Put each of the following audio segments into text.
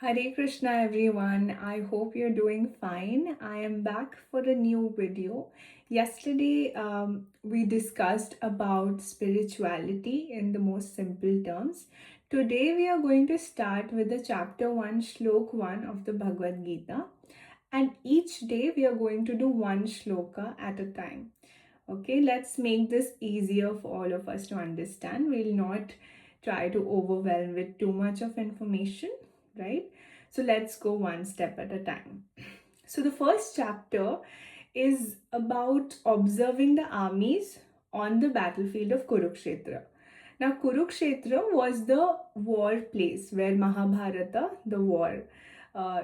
Hare Krishna everyone. I hope you're doing fine. I am back for a new video. Yesterday we discussed about spirituality in the most simple terms. Today we are going to start with the chapter 1 shlok 1 of the Bhagavad Gita, and each day we are going to do one shloka at a time. Okay, let's make this easier for all of us to understand. We'll not try to overwhelm with too much of information, right? So let's go one step at a time. So the first chapter is about observing the armies on the battlefield of Kurukshetra. Now, Kurukshetra was the war place where Mahabharata, the war, uh,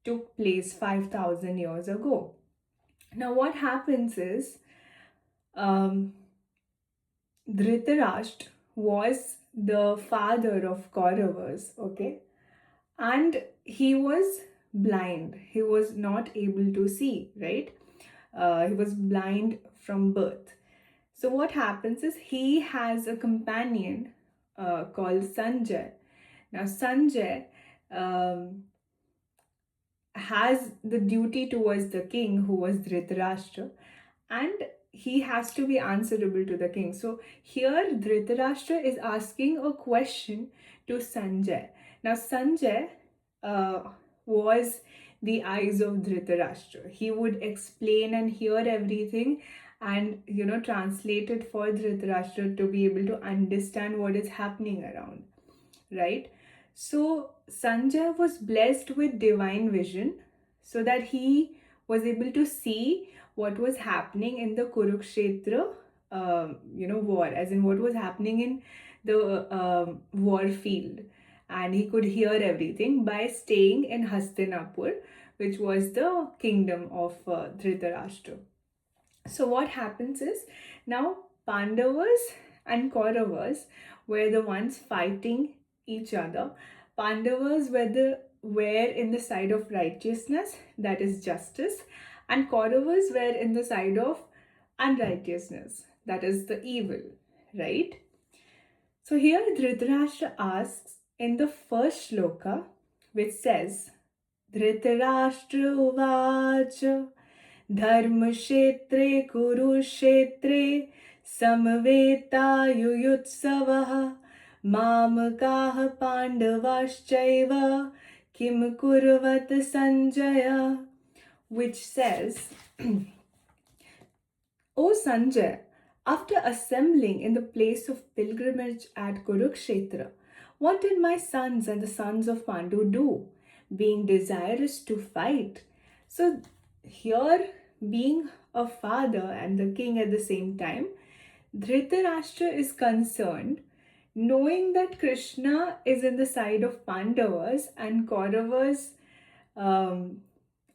took place 5,000 years ago. Now, what happens is um, Dhritarashtra was the father of Kauravas, okay? And he was blind. He was not able to see, right? He was blind from birth. So what happens is he has a companion called Sanjay. Now Sanjay um, has the duty towards the king, who was Dhritarashtra, and he has to be answerable to the king. So here Dhritarashtra is asking a question to Sanjay. Now Sanjay uh, was the eyes of Dhritarashtra. He would explain and hear everything and translate it for Dhritarashtra to be able to understand what is happening around, right? So Sanjay was blessed with divine vision so that he was able to see what was happening in the Kurukshetra, war, as in what was happening in the war field. And he could hear everything by staying in Hastinapur, which was the kingdom of Dhritarashtra. So what happens is, now Pandavas and Kauravas were the ones fighting each other. Pandavas were in the side of righteousness, that is justice, and Kauravas were in the side of unrighteousness, that is the evil, right? So here Dhritarashtra asks in the first shloka, which says, Dhritarashtra uvacha Dharmakshetre Kurukshetre Samvetayuyutsavah Mamakaha Pandavaschaiva Kim Kurvat Sanjaya, which says, O Sanjay, after assembling in the place of pilgrimage at Kurukshetra, what did my sons and the sons of Pandu do, being desirous to fight? So here, being a father and the king at the same time, Dhritarashtra is concerned, knowing that Krishna is in the side of Pandavas and Kauravas are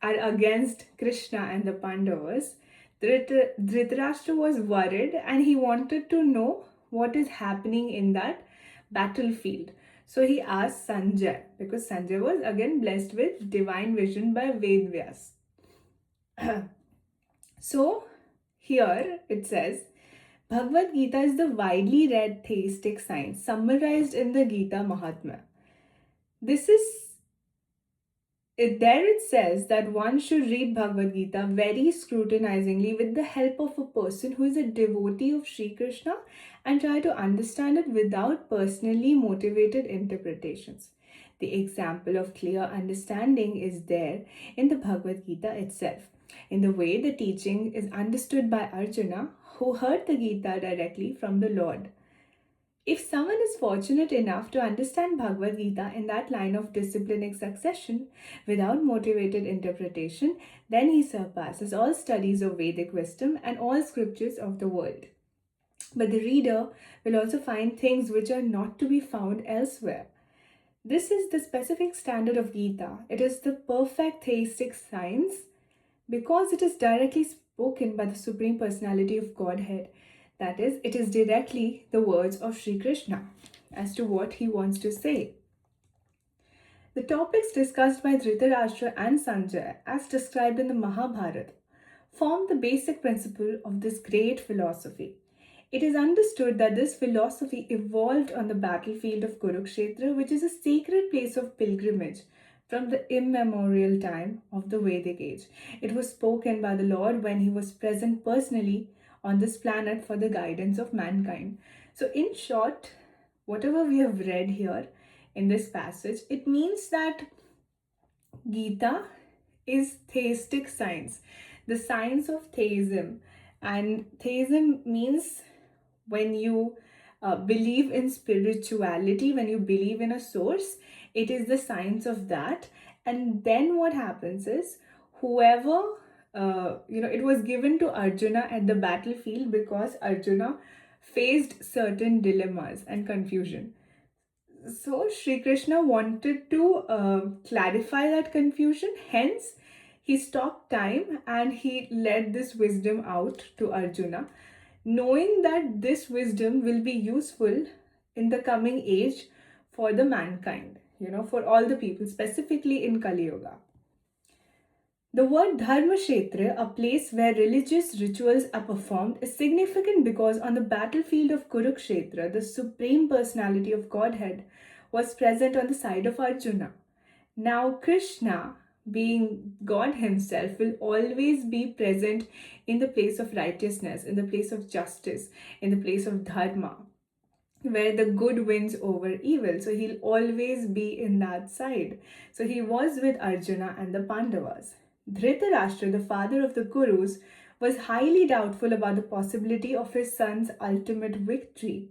against Krishna and the Pandavas. Dhritarashtra was worried and he wanted to know what is happening in that battlefield. So he asked Sanjay, because Sanjay was again blessed with divine vision by Ved Vyas. So here it says, Bhagavad Gita is the widely read theistic science summarized in the Gita Mahatmya. There it says that one should read Bhagavad Gita very scrutinizingly with the help of a person who is a devotee of Shri Krishna and try to understand it without personally motivated interpretations. The example of clear understanding is there in the Bhagavad Gita itself, in the way the teaching is understood by Arjuna, who heard the Gita directly from the Lord. If someone is fortunate enough to understand Bhagavad Gita in that line of disciplinic succession without motivated interpretation, then he surpasses all studies of Vedic wisdom and all scriptures of the world. But the reader will also find things which are not to be found elsewhere. This is the specific standard of Gita. It is the perfect theistic science because it is directly spoken by the Supreme Personality of Godhead. That is, it is directly the words of Shri Krishna as to what he wants to say. The topics discussed by Dhritarashtra and Sanjay, as described in the Mahabharata, form the basic principle of this great philosophy. It is understood that this philosophy evolved on the battlefield of Kurukshetra, which is a sacred place of pilgrimage from the immemorial time of the Vedic age. It was spoken by the Lord when he was present personally on this planet for the guidance of mankind. So, in short, whatever we have read here in this passage, it means that Gita is theistic science, the science of theism. And theism means when you believe in spirituality, when you believe in a source, it is the science of that. And then what happens is, whoever, it was given to Arjuna at the battlefield because Arjuna faced certain dilemmas and confusion. So Shri Krishna wanted to clarify that confusion. Hence, he stopped time and he let this wisdom out to Arjuna, knowing that this wisdom will be useful in the coming age for the mankind, for all the people, specifically in Kali Yuga. The word Dharmakshetra, a place where religious rituals are performed, is significant because on the battlefield of Kurukshetra, the Supreme Personality of Godhead was present on the side of Arjuna. Now, Krishna, being God Himself, will always be present in the place of righteousness, in the place of justice, in the place of dharma, where the good wins over evil. So he'll always be in that side. So he was with Arjuna and the Pandavas. Dhritarashtra, the father of the Kurus, was highly doubtful about the possibility of his son's ultimate victory,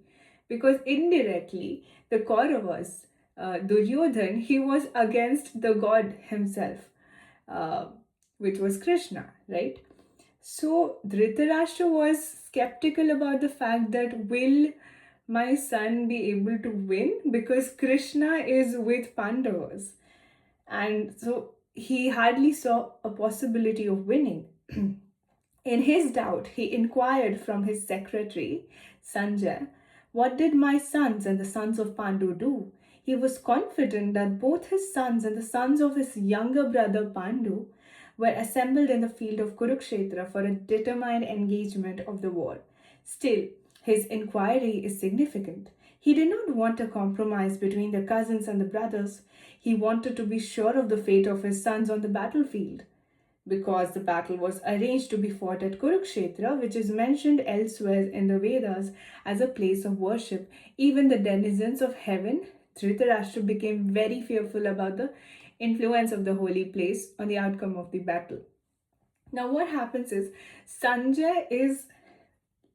because indirectly the Kauravas, Duryodhan, he was against the god himself, uh, which was Krishna, right? So Dhritarashtra was skeptical about the fact that will my son be able to win, because Krishna is with Pandavas. And so he hardly saw a possibility of winning. In his doubt, he inquired from his secretary, Sanjay, "What did my sons and the sons of Pandu do?" He was confident that both his sons and the sons of his younger brother Pandu were assembled in the field of Kurukshetra for a determined engagement of the war. Still, his inquiry is significant. He did not want a compromise between the cousins and the brothers. He wanted to be sure of the fate of his sons on the battlefield. Because the battle was arranged to be fought at Kurukshetra, which is mentioned elsewhere in the Vedas as a place of worship, even the denizens of heaven, Dhritarashtra became very fearful about the influence of the holy place on the outcome of the battle. Now, what happens is, Sanjay is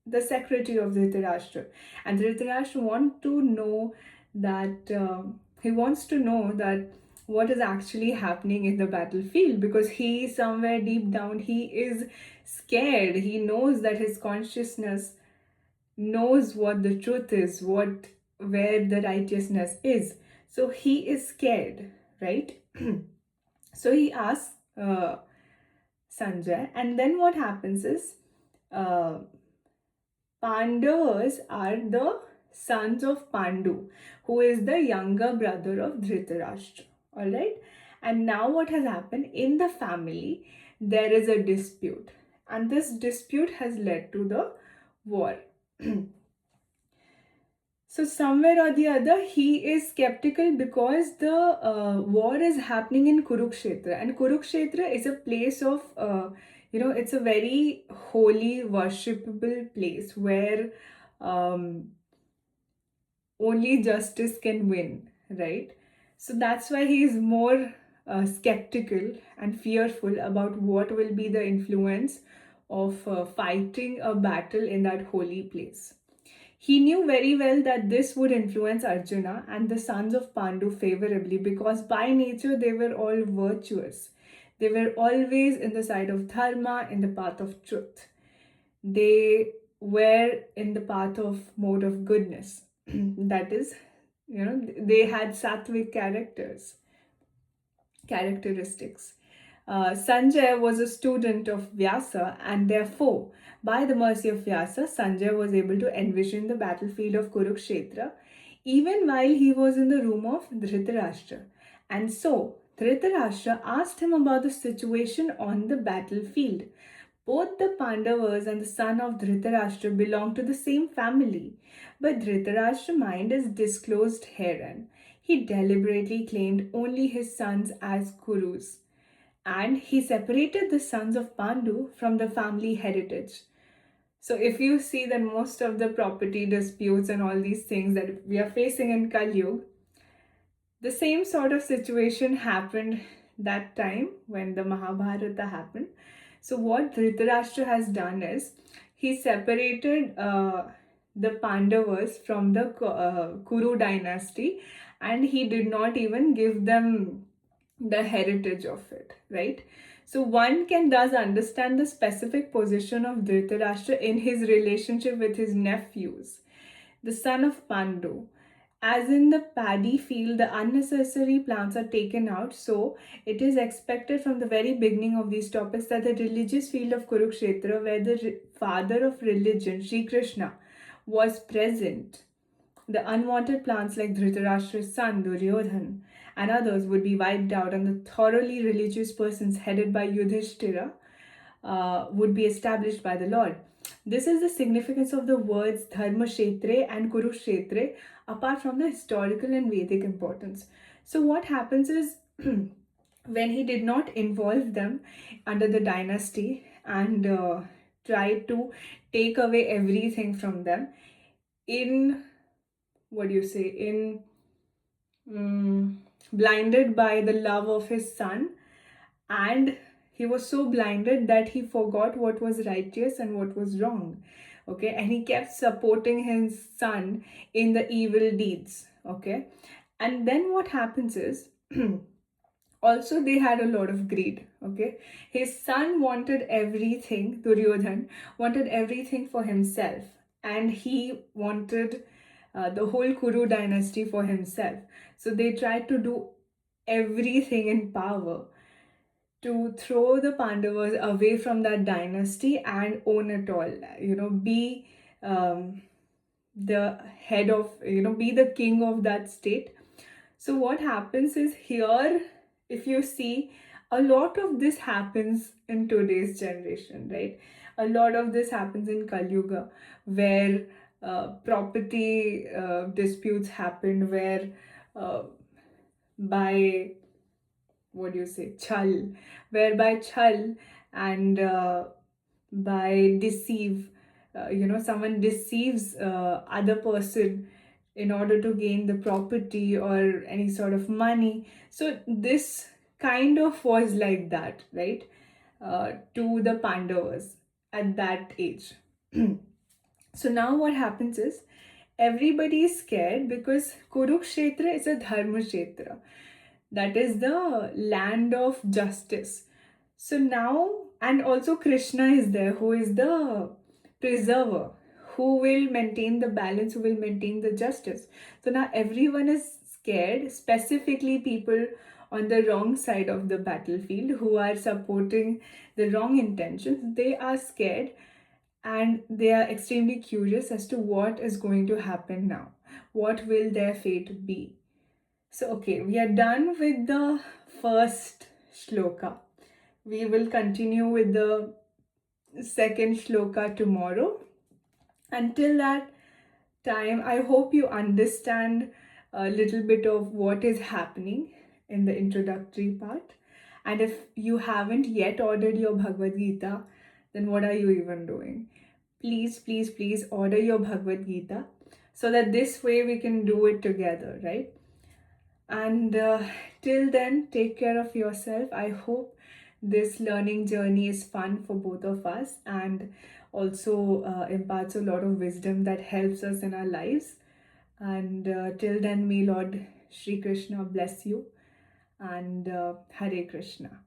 the secretary of Dhritarashtra, and Dhritarashtra wants to know that he wants to know that what is actually happening in the battlefield, because he somewhere deep down he is scared. He knows that his consciousness knows what the truth is, where the righteousness is. So he is scared, right? So he asks Sanjay, and then what happens is, Pandavas are the sons of Pandu, who is the younger brother of Dhritarashtra. Alright? And now what has happened in the family, there is a dispute, and this dispute has led to the war. So somewhere or the other, he is skeptical because the war is happening in Kurukshetra, and Kurukshetra is a place of, it's a very holy, worshipable place where only justice can win, right? So that's why he is more skeptical and fearful about what will be the influence of fighting a battle in that holy place. He knew very well that this would influence Arjuna and the sons of Pandu favorably, because by nature they were all virtuous. They were always in the side of dharma, in the path of truth. They were in the path of mode of goodness. That is, they had sattvic characteristics. Sanjay was a student of Vyasa, and therefore, by the mercy of Vyasa, Sanjay was able to envision the battlefield of Kurukshetra even while he was in the room of Dhritarashtra. And so, Dhritarashtra asked him about the situation on the battlefield, Both the Pandavas and the son of Dhritarashtra belong to the same family, but Dhritarashtra's mind is disclosed herein. He deliberately claimed only his sons as Kurus, and he separated the sons of Pandu from the family heritage. So if you see that most of the property disputes and all these things that we are facing in Kali Yuga, the same sort of situation happened that time when the Mahabharata happened. So what Dhritarashtra has done is he separated the Pandavas from the Kuru dynasty, and he did not even give them the heritage of it, right? So one can thus understand the specific position of Dhritarashtra in his relationship with his nephews, the son of Pandu. As in the paddy field, the unnecessary plants are taken out, so it is expected from the very beginning of these topics that the religious field of Kurukshetra, where the father of religion, Shri Krishna, was present, the unwanted plants like Dhritarashtra's son, Duryodhan, and others would be wiped out, and the thoroughly religious persons headed by Yudhishthira would be established by the Lord. This is the significance of the words Dharmakshetra and Kurukshetra apart from the historical and Vedic importance. So what happens is when he did not involve them under the dynasty and tried to take away everything from them in, what do you say, in blinded by the love of his son, and he was so blinded that he forgot what was righteous and what was wrong. Okay, and he kept supporting his son in the evil deeds. Okay, and then what happens is also they had a lot of greed. Okay, his son wanted everything, Duryodhan wanted everything for himself, and he wanted the whole Kuru dynasty for himself. So they tried to do everything in power to throw the Pandavas away from that dynasty and own it all. Be the head of, be the king of that state. So what happens is here, if you see, a lot of this happens in today's generation, right? A lot of this happens in Kali Yuga, where property disputes happened, where by, what do you say, chal, whereby chal and by deceive, someone deceives other person in order to gain the property or any sort of money. So this kind of was like that, right? To the Pandavas at that age. So now what happens is everybody is scared because Kurukshetra is a Dharmakshetra, that is the land of justice. So now, and also Krishna is there, who is the preserver, who will maintain the balance, who will maintain the justice. So now everyone is scared, specifically people on the wrong side of the battlefield who are supporting the wrong intentions. They are scared and they are extremely curious as to what is going to happen now. What will their fate be? So, okay, we are done with the first shloka. We will continue with the second shloka tomorrow. Until that time, I hope you understand a little bit of what is happening in the introductory part. And if you haven't yet ordered your Bhagavad Gita, then what are you even doing? Please, please, please order your Bhagavad Gita so that this way we can do it together, right? And till then, take care of yourself. I hope this learning journey is fun for both of us and also imparts a lot of wisdom that helps us in our lives. And till then, may Lord Shri Krishna bless you and Hare Krishna.